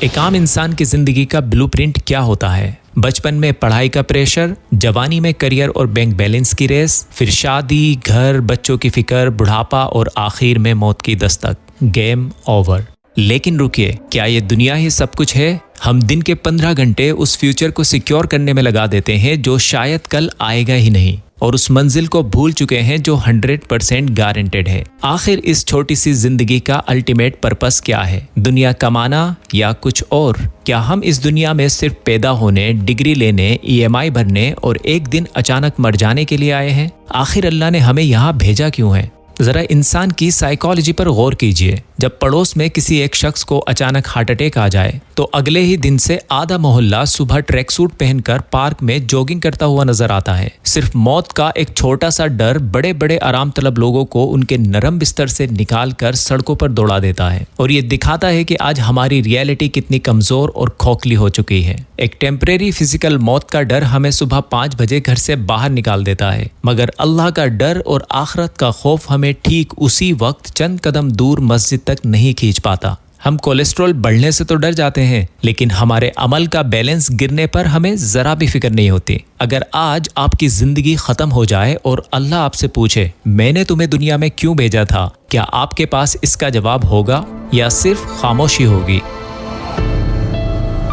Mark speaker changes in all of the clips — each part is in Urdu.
Speaker 1: ایک عام انسان کی زندگی کا بلو پرنٹ کیا ہوتا ہے؟ بچپن میں پڑھائی کا پریشر، جوانی میں کریئر اور بینک بیلنس کی ریس، پھر شادی، گھر، بچوں کی فکر، بڑھاپا اور آخر میں موت کی دستک۔ Game over. لیکن رکیے، کیا یہ دنیا ہی سب کچھ ہے؟ ہم دن کے 15 گھنٹے اس فیوچر کو سیکیور کرنے میں لگا دیتے ہیں جو شاید کل آئے گا ہی نہیں، اور اس منزل کو بھول چکے ہیں جو 100% گارنٹیڈ ہے۔ آخر اس چھوٹی سی زندگی کا الٹیمیٹ پرپس کیا ہے؟ دنیا کمانا یا کچھ اور؟ کیا ہم اس دنیا میں صرف پیدا ہونے، ڈگری لینے، EMI بھرنے اور ایک دن اچانک مر جانے کے لیے آئے ہیں؟ آخر اللہ نے ہمیں یہاں بھیجا کیوں ہے؟ ذرا انسان کی سائیکالوجی پر غور کیجئے۔ جب پڑوس میں کسی ایک شخص کو اچانک ہارٹ اٹیک آ جائے تو اگلے ہی دن سے آدھا محلہ صبح ٹریک سوٹ پہن کر پارک میں جوگنگ کرتا ہوا نظر آتا ہے۔ صرف موت کا ایک چھوٹا سا ڈر بڑے بڑے آرام طلب لوگوں کو ان کے نرم بستر سے نکال کر سڑکوں پر دوڑا دیتا ہے، اور یہ دکھاتا ہے کہ آج ہماری ریئلٹی کتنی کمزور اور کھوکھلی ہو چکی ہے۔ ایک ٹیمپریری فزیکل موت کا ڈر ہمیں صبح 5 بجے گھر سے باہر نکال دیتا ہے، مگر اللہ کا ڈر اور آخرت کا خوف ہمیں ٹھیک اسی وقت چند قدم دور مسجد تک نہیں کھینچ پاتا۔ ہم کولیسٹرول بڑھنے سے تو ڈر جاتے ہیں، لیکن ہمارے عمل کا بیلنس گرنے پر ہمیں ذرا بھی فکر نہیں ہوتی۔ اگر آج آپ کی زندگی ختم ہو جائے اور اللہ آپ سے پوچھے میں نے تمہیں دنیا میں کیوں بھیجا تھا، کیا آپ کے پاس اس کا جواب ہوگا یا صرف خاموشی ہوگی؟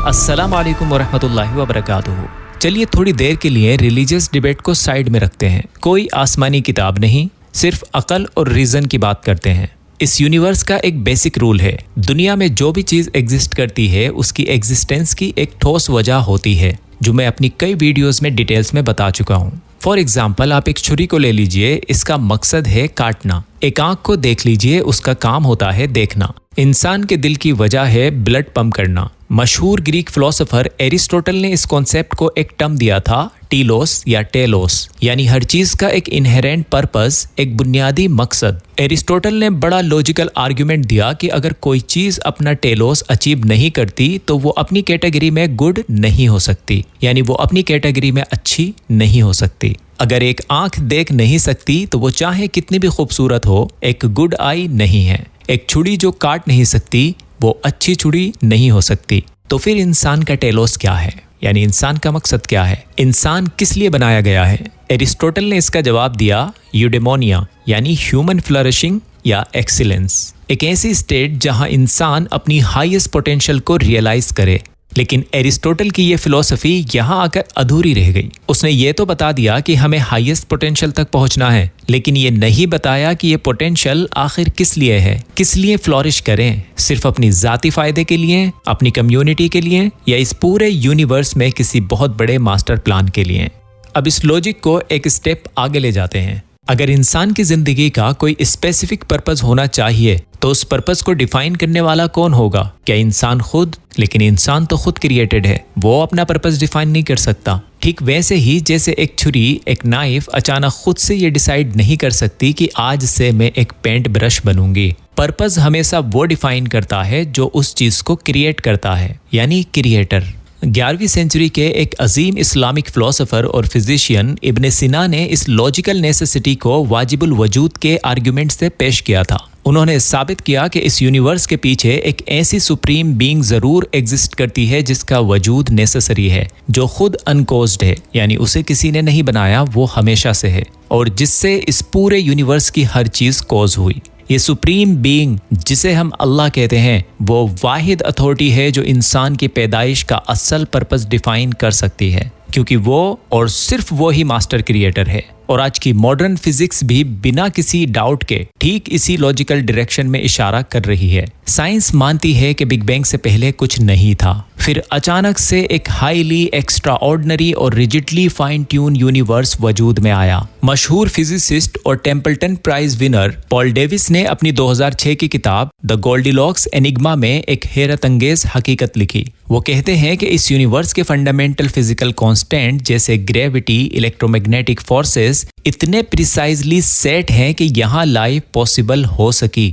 Speaker 1: السلام علیکم ورحمۃ اللہ وبرکاتہ۔ چلیے تھوڑی دیر کے لیے ریلیجیس ڈیبیٹ کو سائیڈ میں رکھتے ہیں۔ کوئی آسمانی کتاب نہیں، صرف عقل اور ریزن کی بات کرتے ہیں۔ اس یونیورس کا ایک بیسک رول ہے، دنیا میں جو بھی چیز ایگزسٹ کرتی ہے اس کی ایگزسٹنس کی ایک ٹھوس وجہ ہوتی ہے، جو میں اپنی کئی ویڈیوز میں ڈیٹیلز میں بتا چکا ہوں۔ فار ایگزامپل، آپ ایک چھری کو لے لیجئے، اس کا مقصد ہے کاٹنا۔ ایک آنکھ کو دیکھ لیجئے، اس کا کام ہوتا ہے دیکھنا۔ انسان کے دل کی وجہ ہے بلڈ پمپ کرنا۔ مشہور گریک فلسفر ایرسٹوٹل نے اس کانسیپٹ کو ایک ٹرم دیا تھا، ٹیلوس یا ٹیلوس، یعنی ہر چیز کا ایک انہیرنٹ پرپز، ایک بنیادی مقصد۔ ایرسٹوٹل نے بڑا لاجیکل آرگیومنٹ دیا کہ اگر کوئی چیز اپنا ٹیلوس اچیو نہیں کرتی تو وہ اپنی کیٹیگری میں گڈ نہیں ہو سکتی، یعنی وہ اپنی کیٹیگری میں اچھی نہیں ہو سکتی۔ اگر ایک آنکھ دیکھ نہیں سکتی تو وہ چاہے کتنی بھی خوبصورت ہو، ایک گڈ آئی نہیں ہے۔ ایک چھڑی جو کاٹ نہیں سکتی وہ اچھی چھڑی نہیں ہو سکتی۔ تو پھر انسان کا ٹیلوس کیا ہے؟ یعنی انسان کا مقصد کیا ہے؟ انسان کس لیے بنایا گیا ہے؟ ایرسٹوٹل نے اس کا جواب دیا، یوڈیمونیا، یعنی ہیومن فلرشنگ یا ایکسیلنس، ایک ایسی اسٹیٹ جہاں انسان اپنی ہائیسٹ پوٹینشل کو ریئلائز کرے۔ لیکن ایرسٹوٹل کی یہ فلسفی یہاں آ کر ادھوری رہ گئی۔ اس نے یہ تو بتا دیا کہ ہمیں ہائیسٹ پوٹینشل تک پہنچنا ہے، لیکن یہ نہیں بتایا کہ یہ پوٹینشل آخر کس لیے ہے، کس لیے فلورش کریں؟ صرف اپنی ذاتی فائدے کے لیے، اپنی کمیونٹی کے لیے، یا اس پورے یونیورس میں کسی بہت بڑے ماسٹر پلان کے لیے؟ اب اس لوجک کو ایک سٹیپ آگے لے جاتے ہیں۔ اگر انسان کی زندگی کا کوئی اسپیسیفک پرپز ہونا چاہیے تو اس پرپز کو ڈیفائن کرنے والا کون ہوگا؟ کیا انسان خود؟ لیکن انسان تو خود کریٹڈ ہے، وہ اپنا پرپز ڈیفائن نہیں کر سکتا۔ ٹھیک ویسے ہی جیسے ایک چھری، ایک نائف اچانک خود سے یہ ڈیسائیڈ نہیں کر سکتی کہ آج سے میں ایک پینٹ برش بنوں گی۔ پرپز ہمیشہ وہ ڈیفائن کرتا ہے جو اس چیز کو کریٹ کرتا ہے، یعنی کریٹر۔ 11ویں سینچری کے ایک عظیم اسلامک فلسفر اور فزیشین ابن سینا نے اس لاجیکل نیسیسٹی کو واجب الوجود کے آرگیومنٹ سے پیش کیا تھا۔ انہوں نے ثابت کیا کہ اس یونیورس کے پیچھے ایک ایسی سپریم بینگ ضرور ایگزسٹ کرتی ہے جس کا وجود نیسیسری ہے، جو خود انکوزڈ ہے، یعنی اسے کسی نے نہیں بنایا، وہ ہمیشہ سے ہے، اور جس سے اس پورے یونیورس کی ہر چیز کوز ہوئی۔ یہ سپریم بینگ جسے ہم اللہ کہتے ہیں، وہ واحد اتھارٹی ہے جو انسان کی پیدائش کا اصل پرپز ڈیفائن کر سکتی ہے، کیونکہ وہ اور صرف وہی ماسٹر کریٹر ہے۔ اور آج کی ماڈرن فزکس بھی بنا کسی ڈاؤٹ کے ٹھیک اسی لاجیکل ڈائریکشن میں اشارہ کر رہی ہے۔ سائنس مانتی ہے کہ بگ بینگ سے پہلے کچھ نہیں تھا، پھر اچانک سے ایک ہائیلی ایکسٹرا آرڈنری اور ریجڈلی فائن ٹیون یونیورس وجود میں آیا۔ مشہور فزسسٹ اور ٹیمپلٹن پرائز ونر پال ڈیوس نے اپنی 2006 کی کتاب دی گولڈی لاکس انگما میں ایک حیرت انگیز حقیقت لکھی۔ وہ کہتے ہیں کہ اس یونیورس کے فنڈامنٹل فزیکل کانسٹینٹ جیسے گریوٹی، الیکٹرو میگنیٹک فورسز اتنے پریسائزلی سیٹ ہیں کہ یہاں لائف پاسبل ہو سکی۔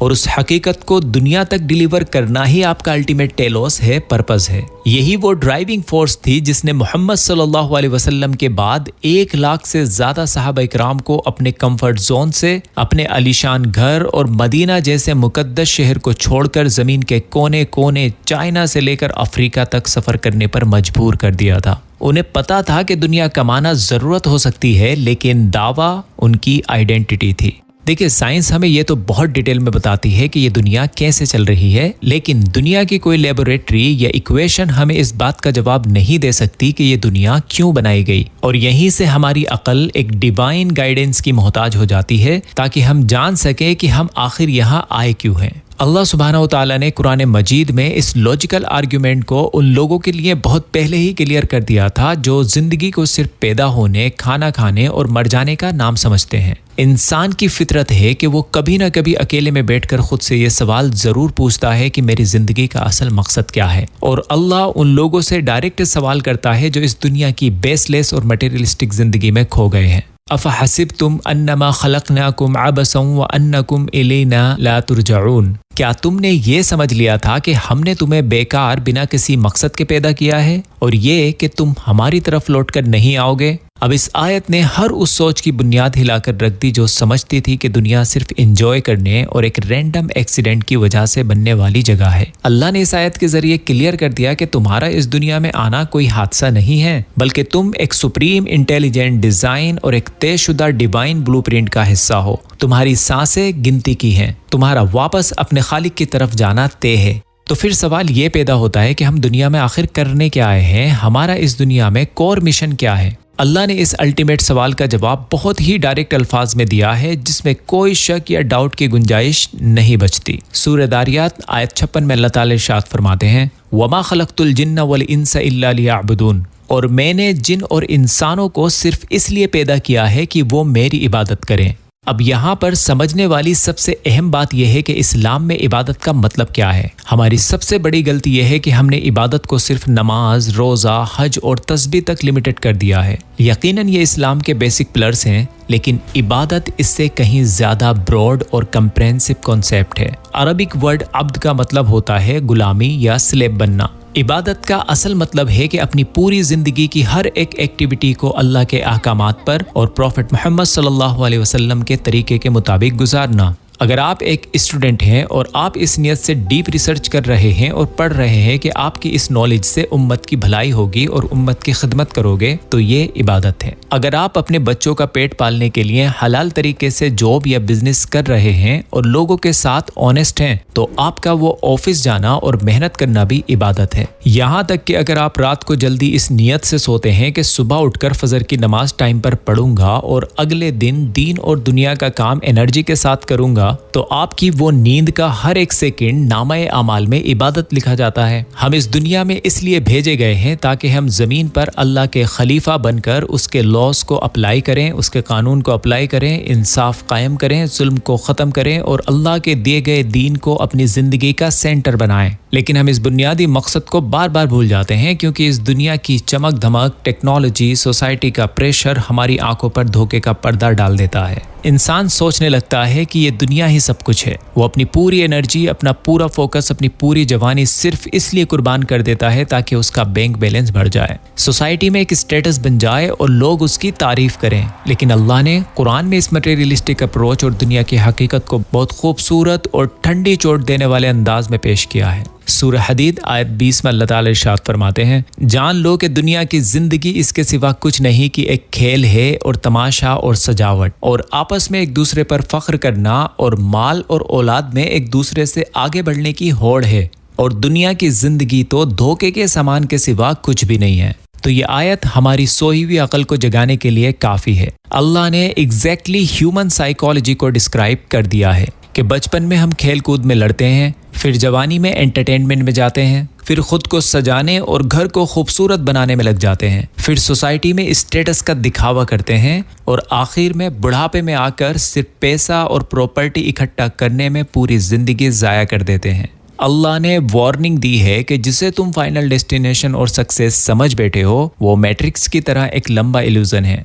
Speaker 1: اور اس حقیقت کو دنیا تک ڈیلیور کرنا ہی آپ کا الٹیمیٹ ٹیلوس ہے، پرپز ہے۔ یہی وہ ڈرائیونگ فورس تھی جس نے محمد صلی اللہ علیہ وسلم کے بعد 1,00,000 سے زیادہ صحابہ اکرام کو اپنے کمفرٹ زون سے، اپنے عالیشان گھر اور مدینہ جیسے مقدس شہر کو چھوڑ کر زمین کے کونے کونے، چائنا سے لے کر افریقہ تک سفر کرنے پر مجبور کر دیا تھا۔ انہیں پتا تھا کہ دنیا کمانا ضرورت ہو سکتی ہے، لیکن دعویٰ ان کی آئیڈینٹی تھی۔ دیکھیں، سائنس ہمیں یہ تو بہت ڈیٹیل میں بتاتی ہے کہ یہ دنیا کیسے چل رہی ہے، لیکن دنیا کی کوئی لیبوریٹری یا ایکویشن ہمیں اس بات کا جواب نہیں دے سکتی کہ یہ دنیا کیوں بنائی گئی۔ اور یہیں سے ہماری عقل ایک ڈیوائن گائیڈنس کی محتاج ہو جاتی ہے تاکہ ہم جان سکیں کہ ہم آخر یہاں آئے کیوں ہیں۔ اللہ سبحانہ و تعالیٰ نے قرآن مجید میں اس لاجیکل آرگیومنٹ کو ان لوگوں کے لیے بہت پہلے ہی کلیئر کر دیا تھا جو زندگی کو صرف پیدا ہونے، کھانا کھانے اور مر جانے کا نام سمجھتے ہیں۔ انسان کی فطرت ہے کہ وہ کبھی نہ کبھی اکیلے میں بیٹھ کر خود سے یہ سوال ضرور پوچھتا ہے کہ میری زندگی کا اصل مقصد کیا ہے، اور اللہ ان لوگوں سے ڈائریکٹ سوال کرتا ہے جو اس دنیا کی بیس لیس اور مٹیریلسٹک زندگی میں کھو گئے ہیں۔ افحسبتم انما خلقناکم عبثا وانکم الینا لا ترجعون، کیا تم نے یہ سمجھ لیا تھا کہ ہم نے تمہیں بیکار بنا کسی مقصد کے پیدا کیا ہے اور یہ کہ تم ہماری طرف لوٹ کر نہیں آؤ گے؟ اب اس آیت نے ہر اس سوچ کی بنیاد ہلا کر رکھ دی جو سمجھتی تھی کہ دنیا صرف انجوائے کرنے اور ایک رینڈم ایکسیڈنٹ کی وجہ سے بننے والی جگہ ہے۔ اللہ نے اس آیت کے ذریعے کلیئر کر دیا کہ تمہارا اس دنیا میں آنا کوئی حادثہ نہیں ہے، بلکہ تم ایک سپریم انٹیلیجنٹ ڈیزائن اور ایک طے شدہ ڈیوائن بلو پرنٹ کا حصہ ہو۔ تمہاری سانسیں گنتی کی ہیں، تمہارا واپس اپنے خالق کی طرف جانا طے ہے۔ تو پھر سوال یہ پیدا ہوتا ہے کہ ہم دنیا میں آخر کرنے کیا آئے ہیں؟ ہمارا اس دنیا میں کور مشن کیا ہے؟ اللہ نے اس الٹیمیٹ سوال کا جواب بہت ہی ڈائریکٹ الفاظ میں دیا ہے جس میں کوئی شک یا ڈاؤٹ کی گنجائش نہیں بچتی۔ سورہ داریات آیت 56 میں اللہ تعالی ارشاد فرماتے ہیں وَمَا خَلَقْتُ الْجِنَّ وَالْإِنسَ إِلَّا لِيَعْبُدُونَ، اور میں نے جن اور انسانوں کو صرف اس لیے پیدا کیا ہے کہ وہ میری عبادت کریں۔ اب یہاں پر سمجھنے والی سب سے اہم بات یہ ہے کہ اسلام میں عبادت کا مطلب کیا ہے۔ ہماری سب سے بڑی غلطی یہ ہے کہ ہم نے عبادت کو صرف نماز، روزہ، حج اور تسبیح تک لمیٹڈ کر دیا ہے۔ یقیناً یہ اسلام کے بیسک پلرز ہیں، لیکن عبادت اس سے کہیں زیادہ براڈ اور کمپریہنسو کانسیپٹ ہے۔ عربک ورڈ عبد کا مطلب ہوتا ہے غلامی یا سلیب بننا۔ عبادت کا اصل مطلب ہے کہ اپنی پوری زندگی کی ہر ایک ایکٹیویٹی کو اللہ کے احکامات پر اور پروفٹ محمد صلی اللہ علیہ وسلم کے طریقے کے مطابق گزارنا۔ اگر آپ ایک اسٹوڈنٹ ہیں اور آپ اس نیت سے ڈیپ ریسرچ کر رہے ہیں اور پڑھ رہے ہیں کہ آپ کی اس نالج سے امت کی بھلائی ہوگی اور امت کی خدمت کرو گے تو یہ عبادت ہے۔ اگر آپ اپنے بچوں کا پیٹ پالنے کے لیے حلال طریقے سے جاب یا بزنس کر رہے ہیں اور لوگوں کے ساتھ آنیسٹ ہیں تو آپ کا وہ آفس جانا اور محنت کرنا بھی عبادت ہے۔ یہاں تک کہ اگر آپ رات کو جلدی اس نیت سے سوتے ہیں کہ صبح اٹھ کر فجر کی نماز ٹائم پر پڑھوں گا اور اگلے دن دین اور دنیا کا کام انرجی کے ساتھ کروں گا، تو آپ کی وہ نیند کا ہر ایک سیکنڈ نامہ اعمال میں عبادت لکھا جاتا ہے۔ ہم اس دنیا میں اس لیے بھیجے گئے ہیں تاکہ ہم زمین پر اللہ کے خلیفہ بن کر اس کے لاز کو اپلائی کریں، اس کے قانون کو اپلائی کریں، انصاف قائم کریں، ظلم کو ختم کریں اور اللہ کے دیے گئے دین کو اپنی زندگی کا سینٹر بنائیں۔ لیکن ہم اس بنیادی مقصد کو بار بار بھول جاتے ہیں کیونکہ اس دنیا کی چمک دھمک، ٹیکنالوجی، سوسائٹی کا پریشر ہماری آنکھوں پر دھوکے کا پردہ ڈال دیتا ہے۔ انسان سوچنے لگتا ہے کہ یہ دنیا ہی سب کچھ ہے۔ وہ اپنی پوری انرجی، اپنا پورا فوکس، اپنی پوری جوانی صرف اس لیے قربان کر دیتا ہے تاکہ اس کا بینک بیلنس بڑھ جائے، سوسائٹی میں ایک اسٹیٹس بن جائے اور لوگ اس کی تعریف کریں۔ لیکن اللہ نے قرآن میں اس مٹیریلسٹک اپروچ اور دنیا کی حقیقت کو بہت خوبصورت اور ٹھنڈی چوٹ دینے والے انداز میں پیش کیا ہے۔ سورہ حدید آیت 20 میں اللہ تعالی ارشاد فرماتے ہیں جان لو کہ دنیا کی زندگی اس کے سوا کچھ نہیں کہ ایک کھیل ہے اور تماشا اور سجاوٹ، اور آپس میں ایک دوسرے پر فخر کرنا اور مال اور اولاد میں ایک دوسرے سے آگے بڑھنے کی ہوڑ ہے، اور دنیا کی زندگی تو دھوکے کے سامان کے سوا کچھ بھی نہیں ہے۔ تو یہ آیت ہماری سوئی ہوئی عقل کو جگانے کے لیے کافی ہے۔ اللہ نے ایگزیکٹلی ہیومن سائیکالوجی کو ڈسکرائب کر دیا ہے کہ بچپن میں ہم کھیل کود میں لڑتے ہیں، پھر جوانی میں انٹرٹینمنٹ میں جاتے ہیں، پھر خود کو سجانے اور گھر کو خوبصورت بنانے میں لگ جاتے ہیں، پھر سوسائٹی میں اسٹیٹس کا دکھاوا کرتے ہیں، اور آخر میں بڑھاپے میں آ کر صرف پیسہ اور پراپرٹی اکٹھا کرنے میں پوری زندگی ضائع کر دیتے ہیں۔ اللہ نے وارننگ دی ہے کہ جسے تم فائنل ڈیسٹینیشن اور سکسیس سمجھ بیٹھے ہو وہ میٹرکس کی طرح ایک لمبا ایلوژن ہے۔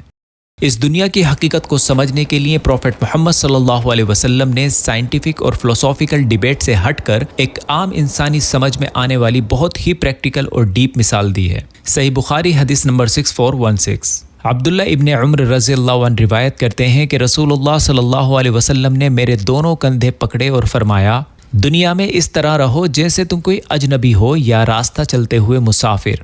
Speaker 1: اس دنیا کی حقیقت کو سمجھنے کے لیے پروفٹ محمد صلی اللہ علیہ وسلم نے سائنٹیفک اور فلسافیکل ڈیبیٹ سے ہٹ کر ایک عام انسانی سمجھ میں آنے والی بہت ہی پریکٹیکل اور ڈیپ مثال دی ہے۔ صحیح بخاری حدیث نمبر 6416۔ عبداللہ ابن عمر رضی اللہ عنہ روایت کرتے ہیں کہ رسول اللہ صلی اللہ علیہ وسلم نے میرے دونوں کندھے پکڑے اور فرمایا، دنیا میں اس طرح رہو جیسے تم کوئی اجنبی ہو یا راستہ چلتے ہوئے مسافر۔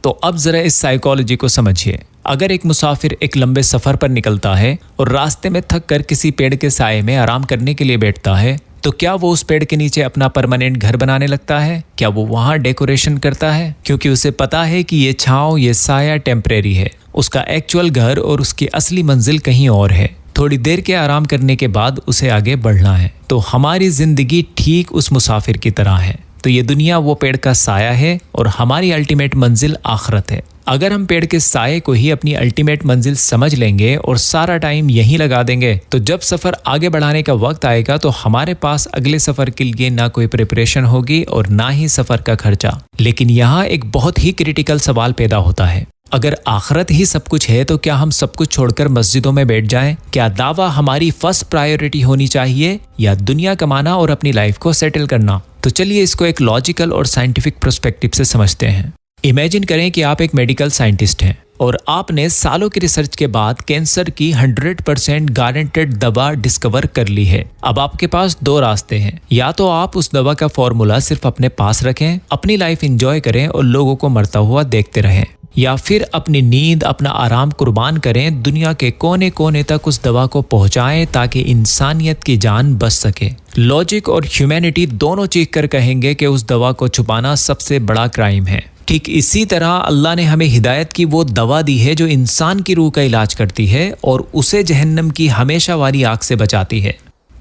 Speaker 1: تو اب ذرا اس سائیکالوجی کو سمجھیے۔ اگر ایک مسافر ایک لمبے سفر پر نکلتا ہے اور راستے میں تھک کر کسی پیڑ کے سائے میں آرام کرنے کے لیے بیٹھتا ہے تو کیا وہ اس پیڑ کے نیچے اپنا پرماننٹ گھر بنانے لگتا ہے؟ کیا وہ وہاں ڈیکوریشن کرتا ہے؟ کیونکہ اسے پتا ہے کہ یہ چھاؤں، یہ سایہ ٹیمپریری ہے، اس کا ایکچول گھر اور اس کی اصلی منزل کہیں اور ہے۔ تھوڑی دیر کے آرام کرنے کے بعد اسے آگے بڑھنا ہے۔ تو ہماری زندگی ٹھیک اس مسافر کی طرح ہے۔ تو یہ دنیا وہ پیڑ کا سایہ ہے اور ہماری الٹیمیٹ منزل آخرت ہے۔ اگر ہم پیڑ کے سائے کو ہی اپنی الٹیمیٹ منزل سمجھ لیں گے اور سارا ٹائم یہیں لگا دیں گے تو جب سفر آگے بڑھانے کا وقت آئے گا تو ہمارے پاس اگلے سفر کے لیے نہ کوئی پریپریشن ہوگی اور نہ ہی سفر کا خرچہ۔ لیکن یہاں ایک بہت ہی کریٹیکل سوال پیدا ہوتا ہے، اگر آخرت ہی سب کچھ ہے تو کیا ہم سب کچھ چھوڑ کر مسجدوں میں بیٹھ جائیں؟ کیا دعویٰ ہماری فرسٹ پرائیورٹی ہونی چاہیے یا دنیا کمانا اور اپنی لائف کو سیٹل کرنا؟ تو چلیے اس کو ایک لاجیکل اور سائنٹیفک پرسپیکٹو سے سمجھتے ہیں۔ امیجن کریں کہ آپ ایک میڈیکل سائنٹسٹ ہیں اور آپ نے سالوں کی ریسرچ کے بعد کینسر کی 100% گارنٹیڈ دوا ڈسکور کر لی ہے۔ اب آپ کے پاس دو راستے ہیں، یا تو آپ اس دوا کا فارمولا صرف اپنے پاس رکھیں، اپنی لائف انجوائے کریں اور لوگوں کو مرتا ہوا دیکھتے رہیں، یا پھر اپنی نیند، اپنا آرام قربان کریں، دنیا کے کونے کونے تک اس دوا کو پہنچائیں تاکہ انسانیت کی جان بچ سکے۔ لاجک اور ہیومینٹی دونوں چیخ کر کہیں گے کہ اس دوا کو چھپانا سب سے بڑا کرائم ہے۔ ٹھیک اسی طرح اللہ نے ہمیں ہدایت کی وہ دوا دی ہے جو انسان کی روح کا علاج کرتی ہے اور اسے جہنم کی ہمیشہ والی آگ سے بچاتی ہے۔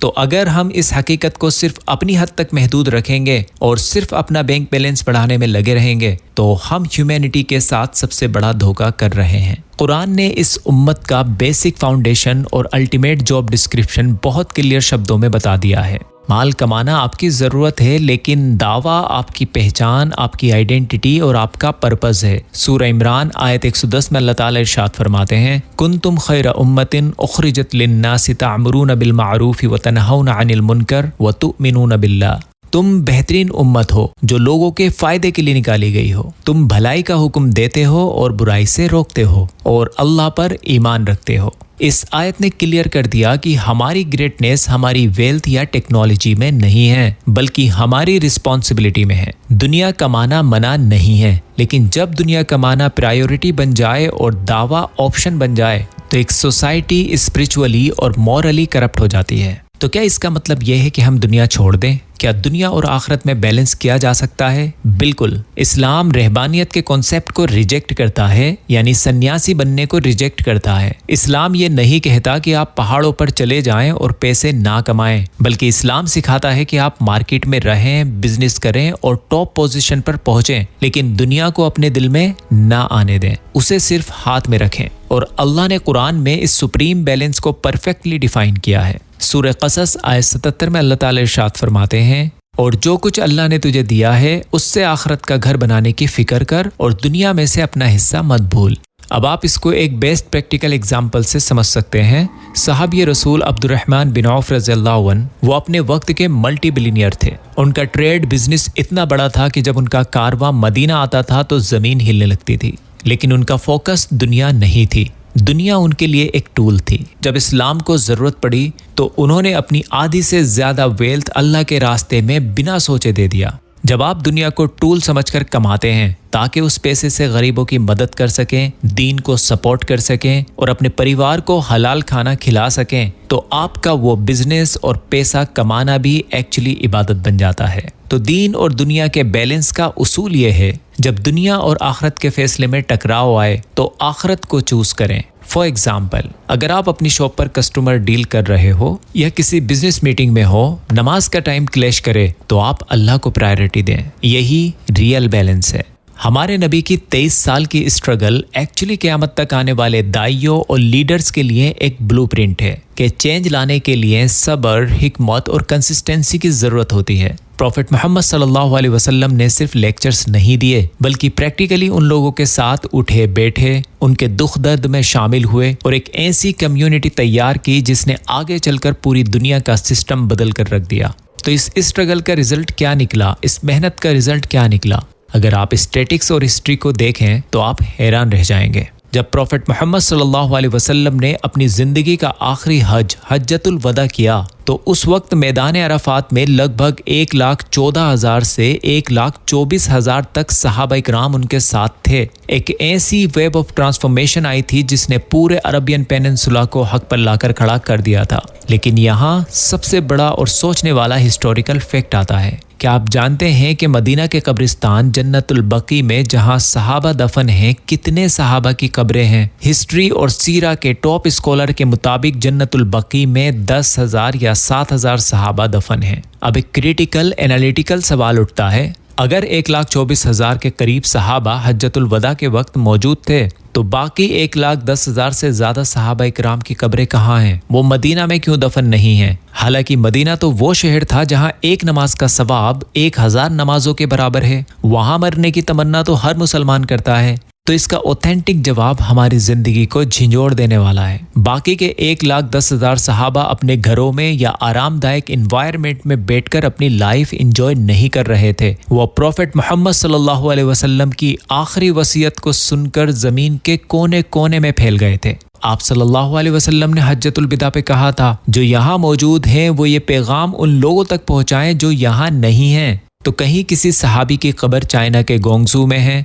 Speaker 1: تو اگر ہم اس حقیقت کو صرف اپنی حد تک محدود رکھیں گے اور صرف اپنا بینک بیلنس بڑھانے میں لگے رہیں گے تو ہم ہیومینٹی کے ساتھ سب سے بڑا دھوکہ کر رہے ہیں۔ قرآن نے اس امت کا بیسک فاؤنڈیشن اور الٹیمیٹ جاب ڈسکرپشن بہت کلیئر شبدوں میں بتا دیا ہے۔ مال کمانا آپ کی ضرورت ہے، لیکن دعویٰ آپ کی پہچان، آپ کی آئیڈینٹی اور آپ کا پرپز ہے۔ سورہ عمران آیت 110 میں اللہ تعالیٰ ارشاد فرماتے ہیں، کنتم خیر امۃ اخرجت للناس تعمرون بالمعروف وتنہون عن المنکر وتؤمنون باللہ۔ تم بہترین امت ہو جو لوگوں کے فائدے کے لیے نکالی گئی ہو، تم بھلائی کا حکم دیتے ہو اور برائی سے روکتے ہو اور اللہ پر ایمان رکھتے ہو۔ اس آیت نے کلیئر کر دیا کہ ہماری گریٹنس ہماری ویلتھ یا ٹیکنالوجی میں نہیں ہے بلکہ ہماری رسپانسبلٹی میں ہے۔ دنیا کمانا منع نہیں ہے، لیکن جب دنیا کمانا پرائیورٹی بن جائے اور دعویٰ آپشن بن جائے تو ایک سوسائٹی اسپرچولی اور مورلی کرپٹ ہو جاتی ہے۔ تو کیا اس کا مطلب یہ ہے کہ ہم دنیا چھوڑ دیں؟ کیا دنیا اور آخرت میں بیلنس کیا جا سکتا ہے؟ بالکل۔ اسلام رہبانیت کے کانسیپٹ کو ریجیکٹ کرتا ہے، یعنی سنیاسی بننے کو ریجیکٹ کرتا ہے۔ اسلام یہ نہیں کہتا کہ آپ پہاڑوں پر چلے جائیں اور پیسے نہ کمائیں، بلکہ اسلام سکھاتا ہے کہ آپ مارکیٹ میں رہیں، بزنس کریں اور ٹاپ پوزیشن پر پہنچیں، لیکن دنیا کو اپنے دل میں نہ آنے دیں، اسے صرف ہاتھ میں رکھیں۔ اور اللہ نے قرآن میں اس سپریم بیلنس کو پرفیکٹلی ڈیفائن کیا ہے۔ سورہ قصص آیت 77 میں اللہ تعالیٰ ارشاد فرماتے ہیں، اور جو کچھ اللہ نے تجھے دیا ہے اس سے آخرت کا گھر بنانے کی فکر کر اور دنیا میں سے اپنا حصہ مت بھول۔ اب آپ اس کو ایک بیسٹ پریکٹیکل اگزامپل سے سمجھ سکتے ہیں۔ صحابی رسول عبد الرحمن بن عوف رضی اللہ عنہ وہ اپنے وقت کے ملٹی بلینئر تھے۔ ان کا ٹریڈ بزنس اتنا بڑا تھا کہ جب ان کا کارواں مدینہ آتا تھا تو زمین ہلنے لگتی تھی، لیکن ان کا فوکس دنیا نہیں تھی، دنیا ان کے لیے ایک ٹول تھی۔ جب اسلام کو ضرورت پڑی تو انہوں نے اپنی آدھی سے زیادہ ویلتھ اللہ کے راستے میں بنا سوچے دے دیا۔ جب آپ دنیا کو ٹول سمجھ کر کماتے ہیں تاکہ اس پیسے سے غریبوں کی مدد کر سکیں، دین کو سپورٹ کر سکیں اور اپنے پریوار کو حلال کھانا کھلا سکیں، تو آپ کا وہ بزنس اور پیسہ کمانا بھی ایکچولی عبادت بن جاتا ہے۔ تو دین اور دنیا کے بیلنس کا اصول یہ ہے، جب دنیا اور آخرت کے فیصلے میں ٹکراؤ آئے تو آخرت کو چوز کریں۔ فار ایگزامپل، اگر آپ اپنی شاپ پر کسٹمر ڈیل کر رہے ہو یا کسی بزنس میٹنگ میں ہو، نماز کا ٹائم کلیش کرے تو آپ اللہ کو پرائیورٹی دیں، یہی ریئل بیلنس ہے۔ ہمارے نبی کی 23 سال کی اسٹرگل ایکچولی قیامت تک آنے والے دائیوں اور لیڈرز کے لیے ایک بلو پرنٹ ہے کہ چینج لانے کے لیے صبر، حکمت اور کنسسٹنسی کی ضرورت ہوتی ہے۔ پروفٹ محمد صلی اللہ علیہ وسلم نے صرف لیکچرز نہیں دیے بلکہ پریکٹیکلی ان لوگوں کے ساتھ اٹھے بیٹھے، ان کے دکھ درد میں شامل ہوئے اور ایک ایسی کمیونٹی تیار کی جس نے آگے چل کر پوری دنیا کا سسٹم بدل کر رکھ دیا۔ تو اس اسٹرگل کا رزلٹ کیا نکلا؟ اس محنت کا رزلٹ کیا نکلا؟ اگر آپ اسٹیٹکس اور ہسٹری کو دیکھیں تو آپ حیران رہ جائیں گے۔ جب پروفٹ محمد صلی اللہ علیہ وسلم نے اپنی زندگی کا آخری حج حجۃ الوداع کیا تو اس وقت میدان عرفات میں لگ بھگ 1,14,000 سے 1,24,000 تک صحابہ کرام ان کے ساتھ تھے۔ ایک ایسی ویب آف ٹرانسفارمیشن آئی تھی جس نے پورے عربین پیننسولا کو حق پر لا کر کھڑا کر دیا تھا۔ لیکن یہاں سب سے بڑا اور سوچنے والا ہسٹوریکل فیکٹ آتا ہے۔ کیا آپ جانتے ہیں کہ مدینہ کے قبرستان جنت البقیع میں جہاں صحابہ دفن ہیں، کتنے صحابہ کی قبریں ہیں؟ ہسٹری اور سیرہ کے ٹاپ اسکالر کے مطابق جنت البقیع میں 10,000 یا 7,000 صحابہ دفن ہیں۔ اب ایک کریٹیکل انالیٹیکل سوال اٹھتا ہے، اگر 1,24,000 کے قریب صحابہ حجۃ الوداع کے وقت موجود تھے تو باقی 1,10,000 سے زیادہ صحابہ اکرام کی قبریں کہاں ہیں؟ وہ مدینہ میں کیوں دفن نہیں ہیں؟ حالانکہ مدینہ تو وہ شہر تھا جہاں ایک نماز کا ثواب 1,000 نمازوں کے برابر ہے۔ وہاں مرنے کی تمنا تو ہر مسلمان کرتا ہے۔ تو اس کا اوتھینٹک جواب ہماری زندگی کو جھنجھوڑ دینے والا ہے۔ باقی کے 1,10,000 صحابہ اپنے گھروں میں یا آرام دائک انوائرمنٹ میں بیٹھ کر اپنی لائف انجوائے نہیں کر رہے تھے، وہ پروفٹ محمد صلی اللہ علیہ وسلم کی آخری وصیت کو سن کر زمین کے کونے کونے میں پھیل گئے تھے۔ آپ صلی اللہ علیہ وسلم نے حجۃ الوداع پہ کہا تھا، جو یہاں موجود ہیں وہ یہ پیغام ان لوگوں تک پہنچائیں جو یہاں نہیں ہیں۔ تو کہیں کسی صحابی کی قبر چائنا کے گونگزو میں ہے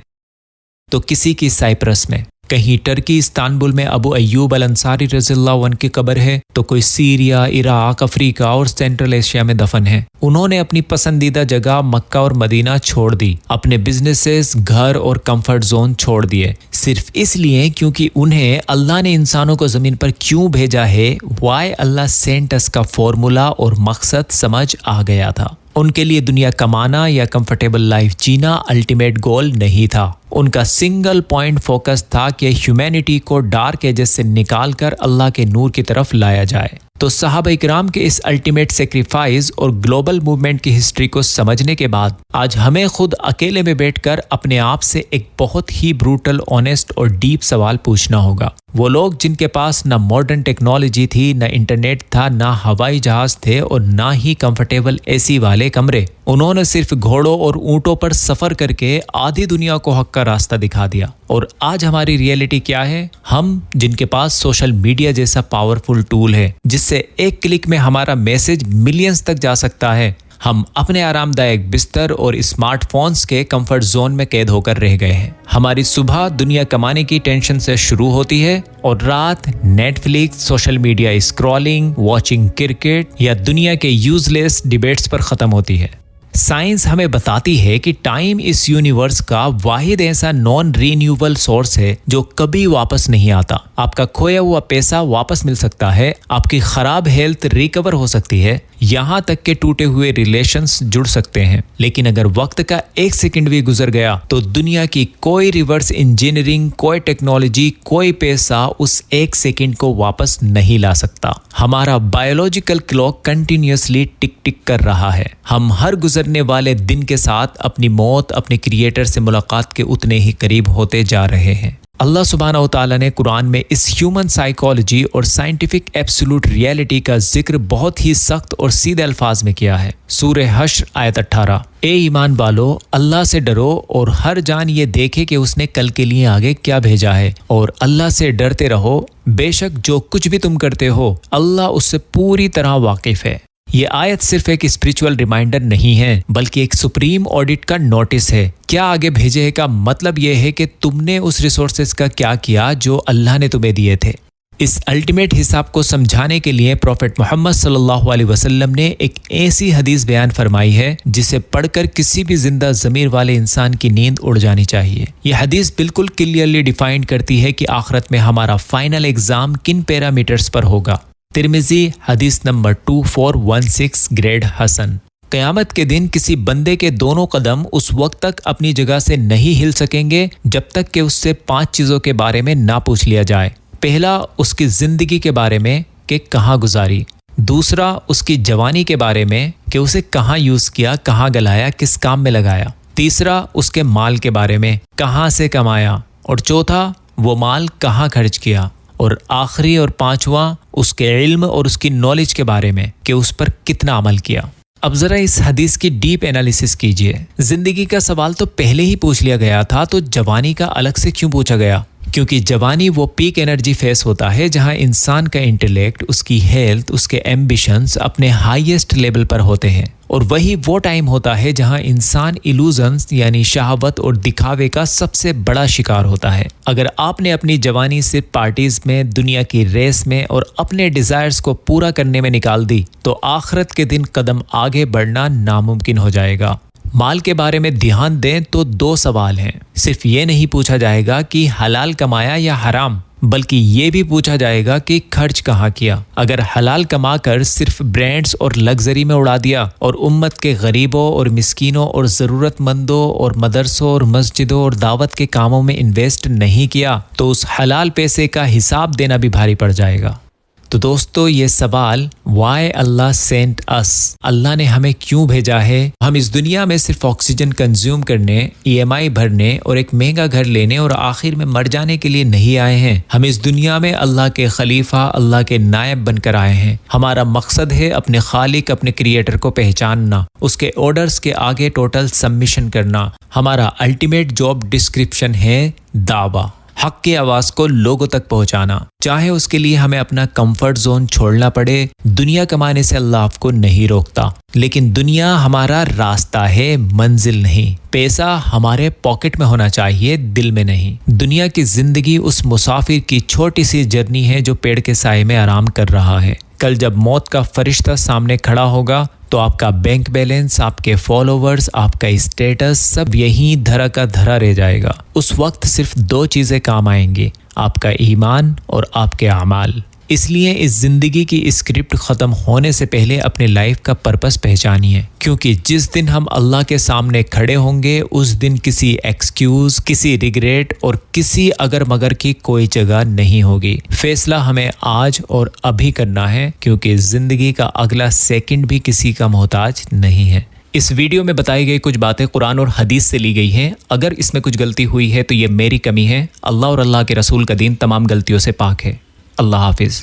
Speaker 1: تو کسی کی سائپرس میں، کہیں ٹرکی استانبول میں ابو ایوب الانصاری رضی اللہ عنہ کی قبر ہے تو کوئی سیریا، عراق، افریقہ اور سینٹرل ایشیا میں دفن ہے۔ انہوں نے اپنی پسندیدہ جگہ مکہ اور مدینہ چھوڑ دی، اپنے بزنسز، گھر اور کمفرٹ زون چھوڑ دیے، صرف اس لیے کیونکہ انہیں اللہ نے انسانوں کو زمین پر کیوں بھیجا ہے، وائی اللہ سینٹ اس کا فارمولا اور مقصد سمجھ آ گیا تھا۔ ان کے لیے دنیا کمانا یا کمفرٹیبل لائف جینا الٹیمیٹ گول نہیں تھا۔ ان کا سنگل پوائنٹ فوکس تھا کہ ہیومینٹی کو ڈارک ایجز سے نکال کر اللہ کے نور کی طرف لایا جائے۔ تو صحابہ اکرام کے اس الٹیمیٹ سیکریفائز اور گلوبل موومنٹ کی ہسٹری کو سمجھنے کے بعد آج ہمیں خود اکیلے میں بیٹھ کر اپنے آپ سے ایک بہت ہی بروٹل، آنیسٹ اور ڈیپ سوال پوچھنا ہوگا۔ وہ لوگ جن کے پاس نہ ماڈرن ٹیکنالوجی تھی، نہ انٹرنیٹ تھا، نہ ہوائی جہاز تھے اور نہ ہی کمفرٹیبل اے سی والے کمرے، انہوں نے صرف گھوڑوں اور اونٹوں پر سفر کر کے آدھی دنیا کو حق کا راستہ دکھا دیا۔ اور آج ہماری ریئلٹی کیا ہے؟ ہم جن کے پاس سوشل میڈیا جیسا پاورفل ٹول ہے جس سے ایک کلک میں ہمارا میسج ملینز تک جا سکتا ہے، ہم اپنے آرام دائک بستر اور اسمارٹ فونز کے کمفرٹ زون میں قید ہو کر رہ گئے ہیں۔ ہماری صبح دنیا کمانے کی ٹینشن سے شروع ہوتی ہے اور رات Netflix, social media scrolling, watching cricket یا دنیا کے یوز لیس ڈیبیٹس پر ختم ہوتی ہے۔ سائنس ہمیں بتاتی ہے کہ ٹائم اس یونیورس کا واحد ایسا نان رینیوبل سورس ہے جو کبھی واپس نہیں آتا۔ آپ کا کھویا ہوا پیسہ واپس مل سکتا ہے، آپ کی خراب ہیلتھ ریکور ہو سکتی ہے، یہاں تک کہ ٹوٹے ہوئے ریلیشنز جڑ سکتے ہیں، لیکن اگر وقت کا ایک سیکنڈ بھی گزر گیا تو دنیا کی کوئی ریورس انجینئرنگ، کوئی ٹیکنالوجی، کوئی پیسہ اس ایک سیکنڈ کو واپس نہیں لا سکتا۔ ہمارا بایولوجیکل کلاک کنٹینیوسلی ٹک ٹک کر رہا ہے۔ ہم ہر گزرنے والے دن کے ساتھ اپنی موت، اپنے کریٹر سے ملاقات کے اتنے ہی قریب ہوتے جا رہے ہیں۔ اللہ سبحانہ و تعالیٰ نے قرآن میں اس ہیومن سائیکالوجی اور سائنٹیفک ایبسولوٹ ریئلٹی کا ذکر بہت ہی سخت اور سیدھے الفاظ میں کیا ہے۔ سورہ حشر آیت 18، اے ایمان والو، اللہ سے ڈرو اور ہر جان یہ دیکھے کہ اس نے کل کے لیے آگے کیا بھیجا ہے، اور اللہ سے ڈرتے رہو، بے شک جو کچھ بھی تم کرتے ہو اللہ اس سے پوری طرح واقف ہے۔ یہ آیت صرف ایک اسپریچول ریمائنڈر نہیں ہے بلکہ ایک سپریم آڈٹ کا نوٹس ہے۔ کیا آگے بھیجے کا مطلب یہ ہے کہ تم نے اس ریسورسز کا کیا کیا جو اللہ نے تمہیں دیے تھے۔ اس الٹیمیٹ حساب کو سمجھانے کے لیے پروفٹ محمد صلی اللہ علیہ وسلم نے ایک ایسی حدیث بیان فرمائی ہے جسے پڑھ کر کسی بھی زندہ ضمیر والے انسان کی نیند اڑ جانی چاہیے۔ یہ حدیث بالکل کلیئرلی ڈیفائن کرتی ہے کہ آخرت میں ہمارا فائنل ایگزام کن پیرامیٹرز پر ہوگا۔ ترمذی حدیث نمبر 2416 گریڈ حسن۔ قیامت کے دن کسی بندے کے دونوں قدم اس وقت تک اپنی جگہ سے نہیں ہل سکیں گے جب تک کہ اس سے 5 چیزوں کے بارے میں نہ پوچھ لیا جائے۔ پہلا، اس کی زندگی کے بارے میں کہ کہاں گزاری۔ دوسرا، اس کی جوانی کے بارے میں کہ اسے کہاں یوز کیا، کہاں گلایا، کس کام میں لگایا۔ تیسرا، اس کے مال کے بارے میں کہاں سے کمایا، اور چوتھا، وہ مال کہاں خرچ کیا، اور آخری اور پانچواں، اس کے علم اور اس کی نالج کے بارے میں کہ اس پر کتنا عمل کیا۔ اب ذرا اس حدیث کی ڈیپ انالیسس کیجئے۔ زندگی کا سوال تو پہلے ہی پوچھ لیا گیا تھا، تو جوانی کا الگ سے کیوں پوچھا گیا؟ کیونکہ جوانی وہ پیک انرجی فیس ہوتا ہے جہاں انسان کا انٹلیکٹ، اس کی ہیلتھ، اس کے ایمبیشنز اپنے ہائیسٹ لیول پر ہوتے ہیں، اور وہی وہ ٹائم ہوتا ہے جہاں انسان ایلوژنز یعنی شہوت اور دکھاوے کا سب سے بڑا شکار ہوتا ہے۔ اگر آپ نے اپنی جوانی صرف پارٹیز میں، دنیا کی ریس میں اور اپنے ڈیزائرز کو پورا کرنے میں نکال دی تو آخرت کے دن قدم آگے بڑھنا ناممکن ہو جائے گا۔ مال کے بارے میں دھیان دیں تو 2 سوال ہیں۔ صرف یہ نہیں پوچھا جائے گا کہ حلال کمایا یا حرام، بلکہ یہ بھی پوچھا جائے گا کہ خرچ کہاں کیا۔ اگر حلال کما کر صرف برانڈز اور لگژری میں اڑا دیا اور امت کے غریبوں اور مسکینوں اور ضرورت مندوں اور مدرسوں اور مسجدوں اور دعوت کے کاموں میں انویسٹ نہیں کیا تو اس حلال پیسے کا حساب دینا بھی بھاری پڑ جائے گا۔ تو دوستو، یہ سوال وائی اللہ سینٹ اس، اللہ نے ہمیں کیوں بھیجا ہے؟ ہم اس دنیا میں صرف آکسیجن کنزیوم کرنے، EMI بھرنے اور ایک مہنگا گھر لینے اور آخر میں مر جانے کے لیے نہیں آئے ہیں۔ ہم اس دنیا میں اللہ کے خلیفہ، اللہ کے نائب بن کر آئے ہیں۔ ہمارا مقصد ہے اپنے خالق، اپنے کریٹر کو پہچاننا، اس کے آرڈرز کے آگے ٹوٹل سبمیشن کرنا۔ ہمارا الٹیمیٹ جاب ڈسکرپشن ہے دعویٰ، حق کی آواز کو لوگوں تک پہنچانا، چاہے اس کے لیے ہمیں اپنا کمفرٹ زون چھوڑنا پڑے۔ دنیا کمانے سے اللہ آپ کو نہیں روکتا، لیکن دنیا ہمارا راستہ ہے، منزل نہیں۔ پیسہ ہمارے پاکٹ میں ہونا چاہیے، دل میں نہیں۔ دنیا کی زندگی اس مسافر کی چھوٹی سی جرنی ہے جو پیڑ کے سائے میں آرام کر رہا ہے۔ کل جب موت کا فرشتہ سامنے کھڑا ہوگا تو آپ کا بینک بیلنس، آپ کے فالوورز، آپ کا اسٹیٹس سب یہیں دھرا کا دھرا رہ جائے گا۔ اس وقت صرف 2 چیزیں کام آئیں گی، آپ کا ایمان اور آپ کے اعمال۔ اس لیے اس زندگی کی اسکرپٹ ختم ہونے سے پہلے اپنے لائف کا پرپس پہچانیے، کیونکہ جس دن ہم اللہ کے سامنے کھڑے ہوں گے اس دن کسی ایکسکیوز، کسی ریگریٹ اور کسی اگر مگر کی کوئی جگہ نہیں ہوگی۔ فیصلہ ہمیں آج اور ابھی کرنا ہے، کیونکہ زندگی کا اگلا سیکنڈ بھی کسی کا محتاج نہیں ہے۔ اس ویڈیو میں بتائی گئی کچھ باتیں قرآن اور حدیث سے لی گئی ہیں۔ اگر اس میں کچھ غلطی ہوئی ہے تو یہ میری کمی ہے۔ اللہ اور اللہ کے رسول کا دین تمام غلطیوں سے پاک ہے۔ اللہ حافظ۔